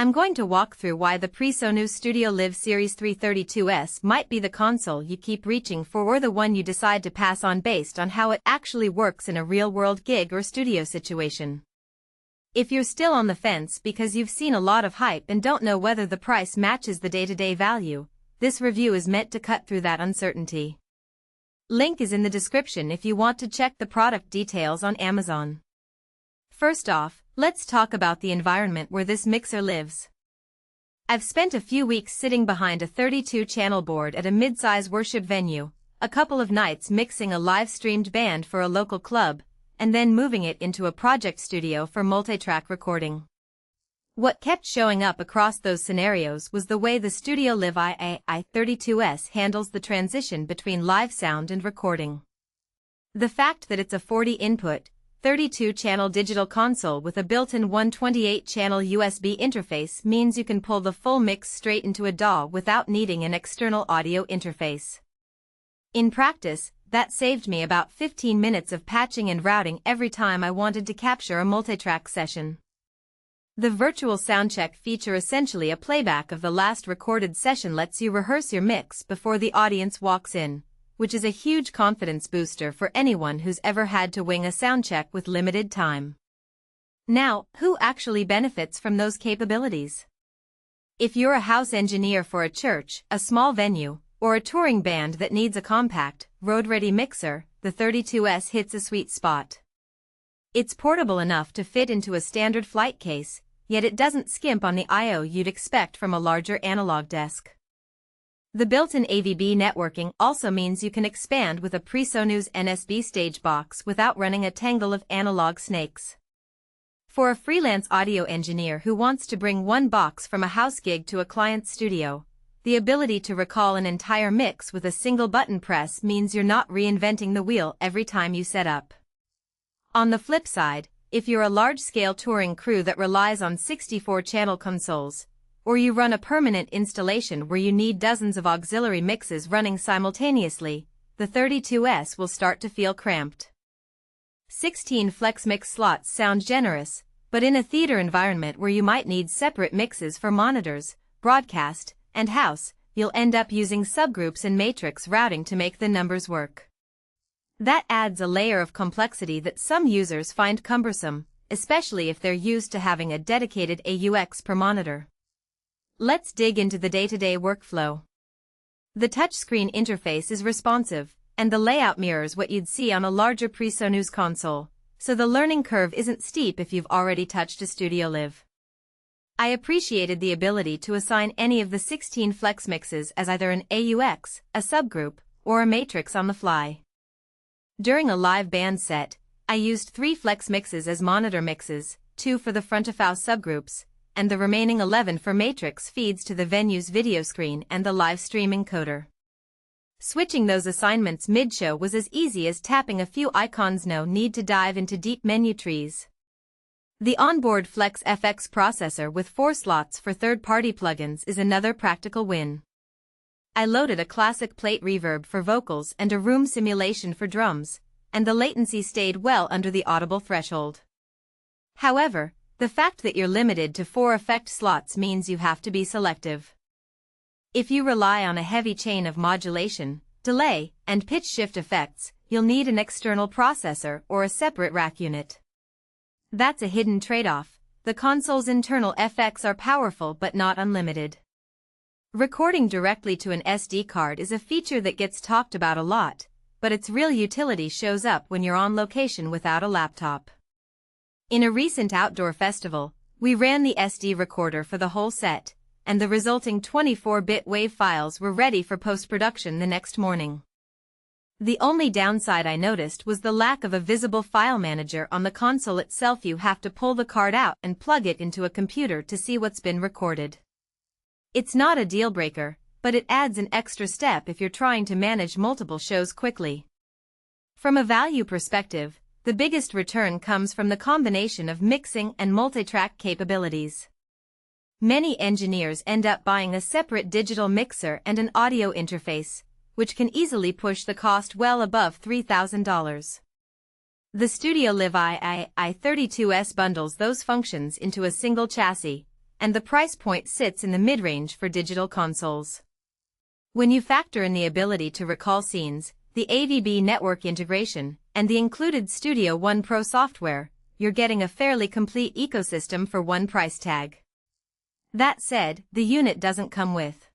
I'm going to walk through why the PreSonus StudioLive Series 332S might be the console you keep reaching for or the one you decide to pass on based on how it actually works in a real-world gig or studio situation. If you're still on the fence because you've seen a lot of hype and don't know whether the price matches the day-to-day value, this review is meant to cut through that uncertainty. Link is in the description if you want to check the product details on Amazon. First off, let's talk about the environment where this mixer lives. I've spent a few weeks sitting behind a 32-channel board at a mid-size worship venue, a couple of nights mixing a live-streamed band for a local club, and then moving it into a project studio for multitrack recording. What kept showing up across those scenarios was the way the StudioLive i32S handles the transition between live sound and recording. The fact that it's a 40-input, 32-channel digital console with a built-in 128-channel USB interface means you can pull the full mix straight into a DAW without needing an external audio interface. In practice, that saved me about 15 minutes of patching and routing every time I wanted to capture a multitrack session. The virtual soundcheck feature, essentially a playback of the last recorded session, lets you rehearse your mix before the audience walks in, which is a huge confidence booster for anyone who's ever had to wing a soundcheck with limited time. Now, who actually benefits from those capabilities? If you're a house engineer for a church, a small venue, or a touring band that needs a compact, road-ready mixer, the 32S hits a sweet spot. It's portable enough to fit into a standard flight case, yet it doesn't skimp on the I/O you'd expect from a larger analog desk. The built-in AVB networking also means you can expand with a PreSonus NSB stage box without running a tangle of analog snakes. For a freelance audio engineer who wants to bring one box from a house gig to a client's studio, the ability to recall an entire mix with a single button press means you're not reinventing the wheel every time you set up. On the flip side, if you're a large-scale touring crew that relies on 64-channel consoles, or you run a permanent installation where you need dozens of auxiliary mixes running simultaneously, the 32S will start to feel cramped. 16 flex mix slots sound generous, but in a theater environment where you might need separate mixes for monitors, broadcast, and house, you'll end up using subgroups and matrix routing to make the numbers work. That adds a layer of complexity that some users find cumbersome, especially if they're used to having a dedicated AUX per monitor. Let's dig into the day-to-day workflow. The touchscreen interface is responsive, and the layout mirrors what you'd see on a larger PreSonus console, so the learning curve isn't steep if you've already touched a StudioLive. I appreciated the ability to assign any of the 16 flex mixes as either an AUX, a subgroup, or a matrix on the fly. During a live band set, I used 3 flex mixes as monitor mixes, 2 for the front-of-house subgroups, and the remaining 11 for matrix feeds to the venue's video screen and the live stream encoder. Switching those assignments mid-show was as easy as tapping a few icons, no need to dive into deep menu trees. The Onboard Flex FX processor with 4 slots for third-party plugins is another practical win. I loaded a classic plate reverb for vocals and a room simulation for drums, and the latency stayed well under the audible threshold. However, the fact that you're limited to 4 effect slots means you have to be selective. If you rely on a heavy chain of modulation, delay, and pitch shift effects, you'll need an external processor or a separate rack unit. That's a hidden trade-off. The console's internal FX are powerful but not unlimited. Recording directly to an SD card is a feature that gets talked about a lot, but its real utility shows up when you're on location without a laptop. In a recent outdoor festival, we ran the SD recorder for the whole set, and the resulting 24-bit WAV files were ready for post-production the next morning. The only downside I noticed was the lack of a visible file manager on the console itself. You have to pull the card out and plug it into a computer to see what's been recorded. It's not a deal-breaker, but it adds an extra step if you're trying to manage multiple shows quickly. From a value perspective, the biggest return comes from the combination of mixing and multitrack capabilities. Many engineers end up buying a separate digital mixer and an audio interface, which can easily push the cost well above $3,000. The StudioLive i32S bundles those functions into a single chassis, and the price point sits in the mid-range for digital consoles. When you factor in the ability to recall scenes, the AVB network integration, and the included Studio One Pro software, you're getting a fairly complete ecosystem for one price tag. That said, the unit doesn't come with